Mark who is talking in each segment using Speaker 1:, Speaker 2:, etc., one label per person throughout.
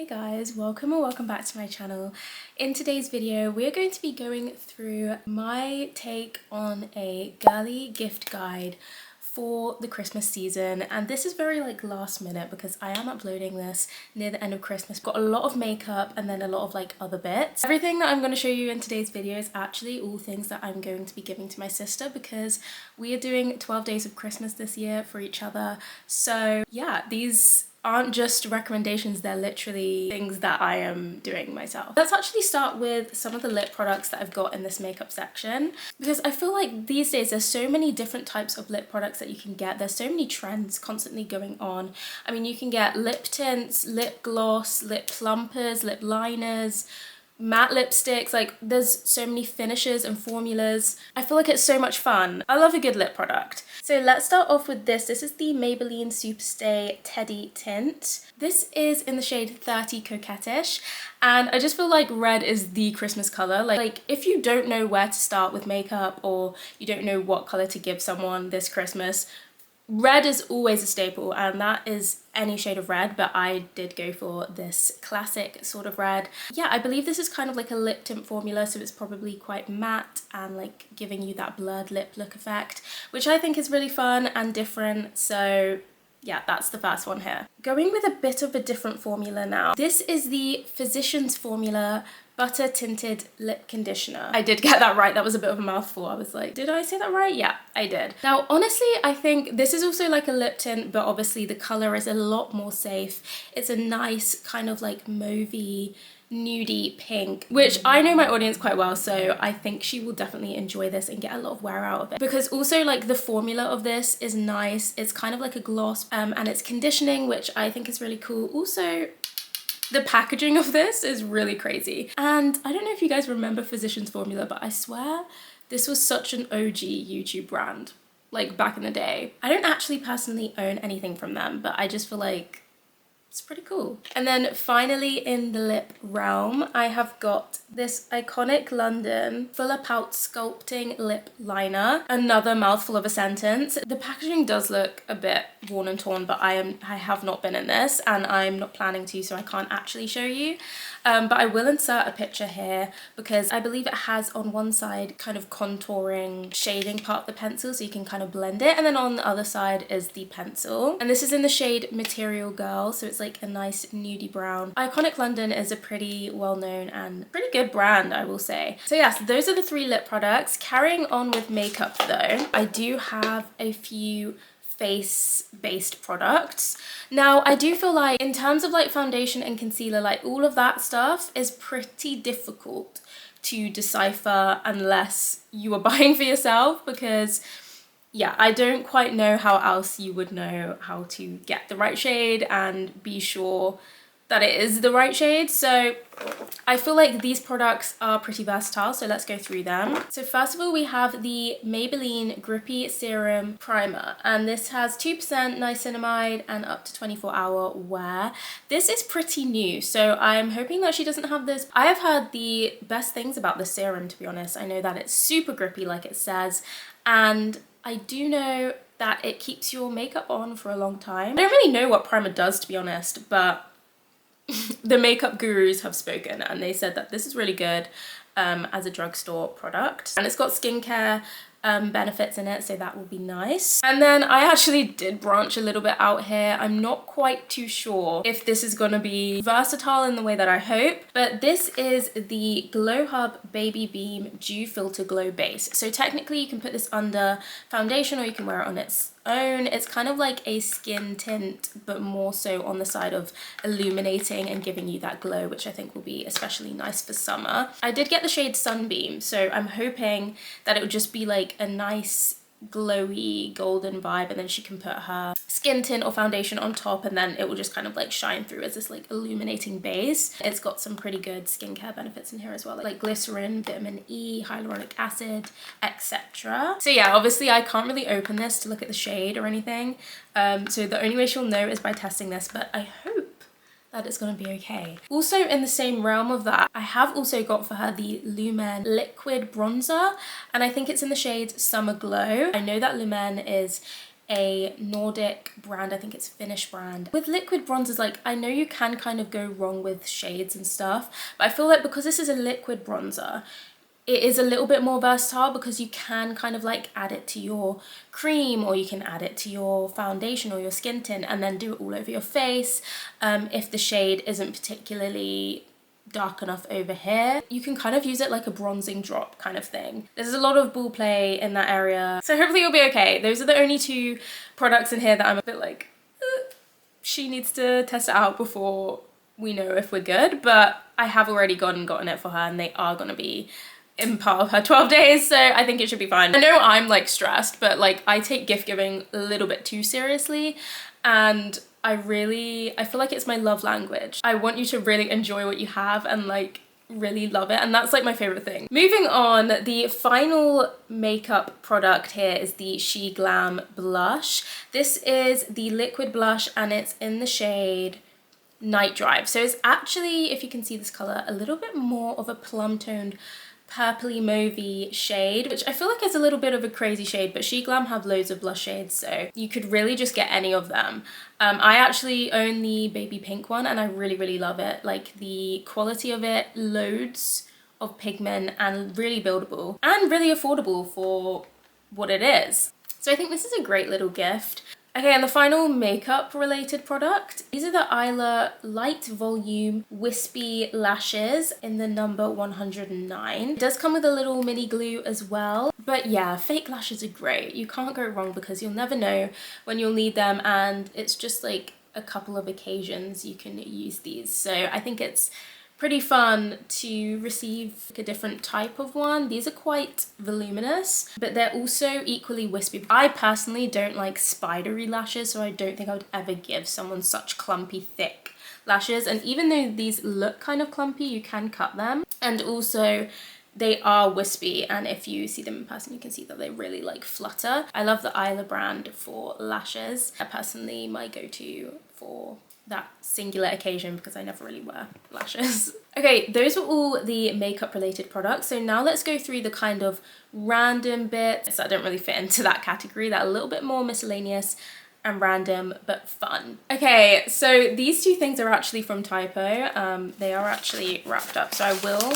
Speaker 1: guys, welcome or welcome back to my channel. In today's video we're going to be going through my take on a girly gift guide for the Christmas season, and this is very like last minute because I am uploading this near the end of Christmas. Got a lot of makeup and then a lot of like other bits. Everything that I'm going to show you in today's video is actually all things that I'm going to be giving to my sister because we are doing 12 days of Christmas this year for each other. So yeah, these aren't just recommendations, they're literally things that I am doing myself. Let's actually start with some of the lip products that I've got in this makeup section, because I feel like these days there's so many different types of lip products that you can get. There's so many trends constantly going on. I mean, you can get lip tints, lip gloss, lip plumpers, lip liners, matte lipsticks, like there's so many finishes and formulas. I feel like it's so much fun. I love a good lip product. So let's start off with this. This is the Maybelline Superstay Teddy Tint. This is in the shade 30 Coquettish, and I just feel like red is the Christmas color. Like if you don't know where to start with makeup or you don't know what color to give someone this Christmas, red is always a staple, and that is any shade of red, but I did go for this classic sort of red. Yeah, I believe this is kind of like a lip tint formula, so it's probably quite matte and like giving you that blurred lip look effect, which I think is really fun and different. So yeah, that's the first one here. Going with a bit of a different formula now. This is the Physicians Formula Butter Tinted Lip Conditioner. I did get that right. That was a bit of a mouthful. I was like, did I say that right? Yeah, I did. Now, honestly, I think this is also like a lip tint, but obviously the color is a lot more safe. It's a nice kind of like mauvey, nudie pink, which I know my audience quite well, so I think she will definitely enjoy this and get a lot of wear out of it. Because also like the formula of this is nice. It's kind of like a gloss and it's conditioning, which I think is really cool. Also, the packaging of this is really crazy. And I don't know if you guys remember Physicians Formula, but I swear this was such an OG YouTube brand, like back in the day. I don't actually personally own anything from them, but I just feel like it's pretty cool. And then finally in the lip realm, I have got this iconic London Fuller Pout Sculpting Lip Liner. Another mouthful of a sentence. The packaging does look a bit worn and torn, but I have not been in this and I'm not planning to, so I can't actually show you. But I will insert a picture here because I believe it has on one side kind of contouring shading part of the pencil, so you can kind of blend it, and then on the other side is the pencil. And this is in the shade Material Girl, so it's like a nice nudie brown. Iconic London is a pretty well-known and pretty good brand, I will say. So yes, those are the three lip products. Carrying on with makeup though, I do have a few face-based products. Now, I do feel like in terms of like foundation and concealer, like all of that stuff is pretty difficult to decipher unless you are buying for yourself, because yeah, I don't quite know how else you would know how to get the right shade and be sure that it is the right shade. So I feel like these products are pretty versatile, so let's go through them. So first of all, we have the Maybelline Grippy Serum Primer, and this has 2% niacinamide and up to 24-hour wear. This is pretty new, so I'm hoping that she doesn't have this. I have heard the best things about the serum, to be honest. I know that it's super grippy like it says, and I do know that it keeps your makeup on for a long time. I don't really know what primer does, to be honest, but the makeup gurus have spoken and they said that this is really good as a drugstore product, and it's got skincare benefits in it, so that will be nice. And then I actually did branch a little bit out here. I'm not quite too sure if this is gonna be versatile in the way that I hope, but this is the Glow Hub Baby Beam Dew Filter Glow Base. So technically you can put this under foundation or you can wear it on its own. It's kind of like a skin tint, but more so on the side of illuminating and giving you that glow, which I think will be especially nice for summer. I did get the shade Sunbeam, so I'm hoping that it would just be like a nice glowy golden vibe, and then she can put her skin tint or foundation on top, and then it will just kind of like shine through as this like illuminating base. It's got some pretty good skincare benefits in here as well, like glycerin, vitamin E, hyaluronic acid, etc. So yeah, obviously I can't really open this to look at the shade or anything, so the only way she'll know is by testing this, but I hope that it's gonna be okay. Also in the same realm of that, I have also got for her the Lumen Liquid Bronzer, and I think it's in the shade Summer Glow. I know that Lumen is a Nordic brand, I think it's Finnish brand. With liquid bronzers, like, I know you can kind of go wrong with shades and stuff, but I feel like because this is a liquid bronzer, it is a little bit more versatile because you can kind of like add it to your cream, or you can add it to your foundation or your skin tint and then do it all over your face. If the shade isn't particularly dark enough over here, you can kind of use it like a bronzing drop kind of thing. There's a lot of ball play in that area, so hopefully you'll be okay. Those are the only two products in here that I'm a bit like, she needs to test it out before we know if we're good, but I have already gotten it for her, and they are gonna be in part of her 12 days, so I think it should be fine. I know I'm like stressed, but like I take gift giving a little bit too seriously, and I feel like it's my love language. I want you to really enjoy what you have and like really love it, and that's like my favorite thing. Moving on, the final makeup product here is the She Glam blush. This is the liquid blush and it's in the shade Night Drive. So it's actually, if you can see this color, a little bit more of a plum toned purpley mauvey shade, which I feel like is a little bit of a crazy shade, but She Glam have loads of blush shades, so you could really just get any of them. I actually own the baby pink one and I really love it. Like the quality of it, loads of pigment and really buildable and really affordable for what it is. So I think this is a great little gift. Okay, and the final makeup related product, these are the Isla Light Volume Wispy Lashes in the number 109. It does come with a little mini glue as well. But yeah, fake lashes are great. You can't go wrong because you'll never know when you'll need them, and it's just like a couple of occasions you can use these. So I think it's pretty fun to receive a different type of one. These are quite voluminous, but they're also equally wispy. I personally don't like spidery lashes, so I don't think I would ever give someone such clumpy, thick lashes. And even though these look kind of clumpy, you can cut them. And also, they are wispy, and if you see them in person, you can see that they really like flutter. I love the Isla brand for lashes. They're personally my go-to for that singular occasion because I never really wear lashes. Okay, those were all the makeup related products. So now let's go through the kind of random bits that don't really fit into that category, that are a little bit more miscellaneous and random but fun. Okay, so these two things are actually from Typo. They are actually wrapped up, so I will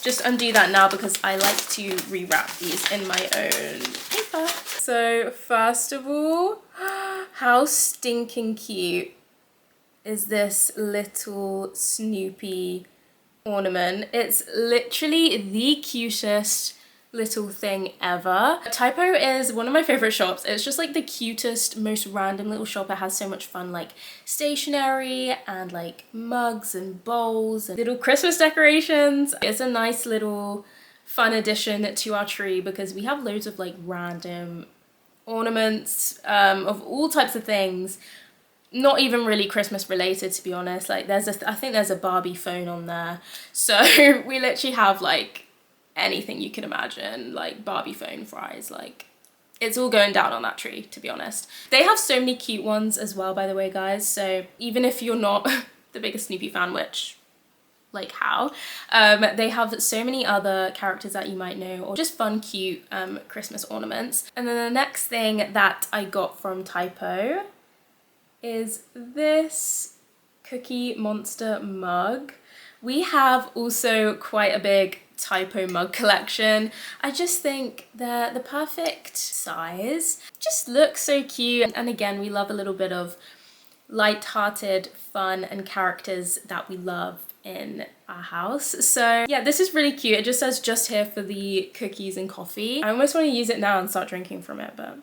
Speaker 1: just undo that now because I like to rewrap these in my own paper. So first of all, how stinking cute is this little Snoopy ornament. It's literally the cutest little thing ever. Typo is one of my favorite shops. It's just like the cutest, most random little shop. It has so much fun like stationery and like mugs and bowls and little Christmas decorations. It's a nice little fun addition to our tree because we have loads of like random ornaments of all types of things. Not even really Christmas related, to be honest. Like I think there's a Barbie phone on there. So we literally have like anything you can imagine, like Barbie phone fries, like it's all going down on that tree, to be honest. They have so many cute ones as well, by the way, guys. So even if you're not the biggest Snoopy fan, which like how, they have so many other characters that you might know, or just fun, cute Christmas ornaments. And then the next thing that I got from Typo is this Cookie Monster mug. We have also quite a big Typo mug collection. I just think they're the perfect size. Just look so cute. And again, we love a little bit of light-hearted fun and characters that we love in our house. So yeah, this is really cute. It just says just here for the cookies and coffee. I almost want to use it now and start drinking from it, but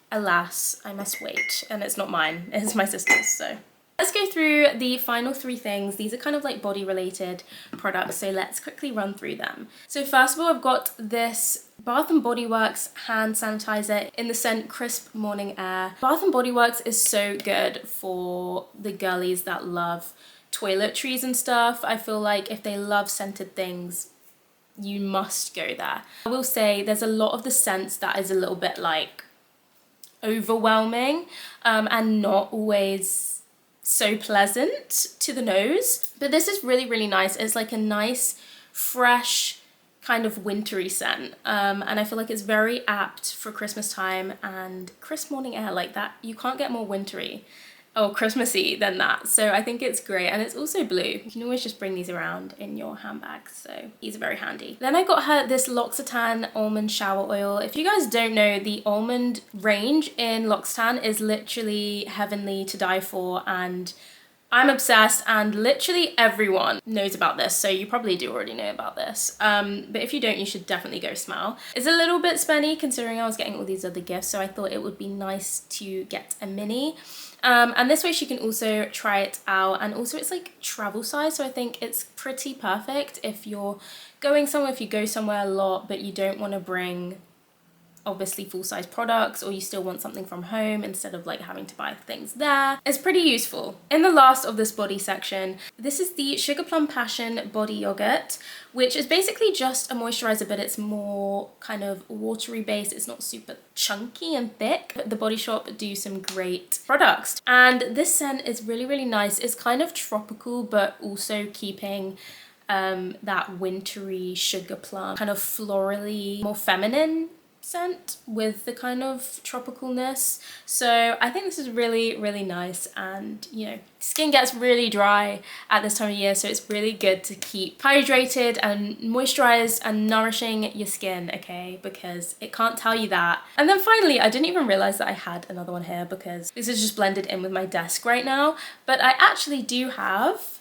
Speaker 1: alas, I must wait, and it's not mine, it's my sister's. So let's go through the final three things. These are kind of like body related products, so let's quickly run through them. So first of all, I've got this Bath & Body Works hand sanitizer in the scent Crisp Morning Air. Bath & Body Works is so good for the girlies that love toiletries and stuff. I feel like if they love scented things, you must go there. I will say there's a lot of the scents that is a little bit like overwhelming and not always so pleasant to the nose, but this is really nice. It's like a nice fresh kind of wintry scent, and I feel like it's very apt for Christmas time and crisp morning air like that. You can't get more wintry or Christmassy than that, so I think it's great. And it's also blue. You can always just bring these around in your handbag, so these are very handy. Then I got her this L'Occitane almond shower oil. If you guys don't know, the almond range in L'Occitane is literally heavenly to die for, and I'm obsessed, and literally everyone knows about this, so you probably do already know about this. But if you don't, you should definitely go smell. It's a little bit spenny considering I was getting all these other gifts, so I thought it would be nice to get a mini. And this way she can also try it out, and also it's like travel size, so I think it's pretty perfect if you're going somewhere, if you go somewhere a lot but you don't want to bring obviously full-size products, or you still want something from home instead of like having to buy things there. It's pretty useful. In the last of this body section, this is the Sugar Plum Passion Body Yogurt, which is basically just a moisturizer, but it's more kind of watery based. It's not super chunky and thick. But the Body Shop do some great products, and this scent is really, really nice. It's kind of tropical, but also keeping that wintry sugar plum, kind of florally, more feminine scent with the kind of tropicalness. So I think this is really, really nice, and you know, skin gets really dry at this time of year, so it's really good to keep hydrated and moisturized and nourishing your skin, okay, because it can't tell you that. And then finally, I didn't even realize that I had another one here because this is just blended in with my desk right now, but I actually do have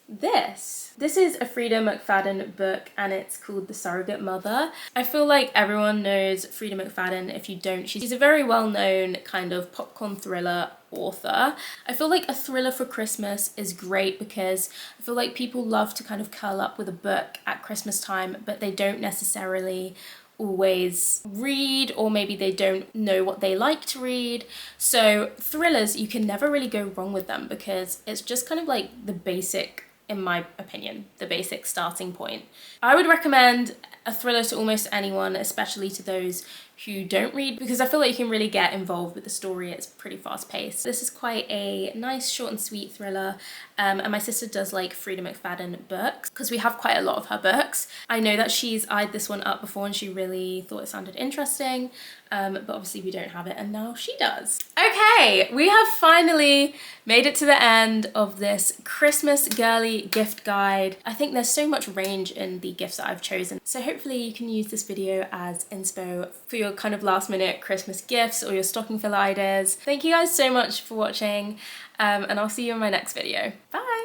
Speaker 1: this. This is a Frida McFadden book, and it's called The Surrogate Mother. I feel like everyone knows Frida McFadden. If you don't, she's a very well-known kind of popcorn thriller author. I feel like a thriller for Christmas is great because I feel like people love to kind of curl up with a book at Christmas time, but they don't necessarily always read, or maybe they don't know what they like to read. So thrillers, you can never really go wrong with them because it's just kind of like the basic, in my opinion, the basic starting point. I would recommend a thriller to almost anyone, especially to those who don't read, because I feel like you can really get involved with the story. It's pretty fast paced. This is quite a nice short and sweet thriller, and my sister does like Frida McFadden books because we have quite a lot of her books. I know that she's eyed this one up before and she really thought it sounded interesting, but obviously we don't have it, and now she does. Okay, we have finally made it to the end of this Christmas girly gift guide. I think there's so much range in the gifts that I've chosen, so hopefully you can use this video as inspo for your kind of last minute Christmas gifts or your stocking filler ideas. Thank you guys so much for watching, and I'll see you in my next video. Bye!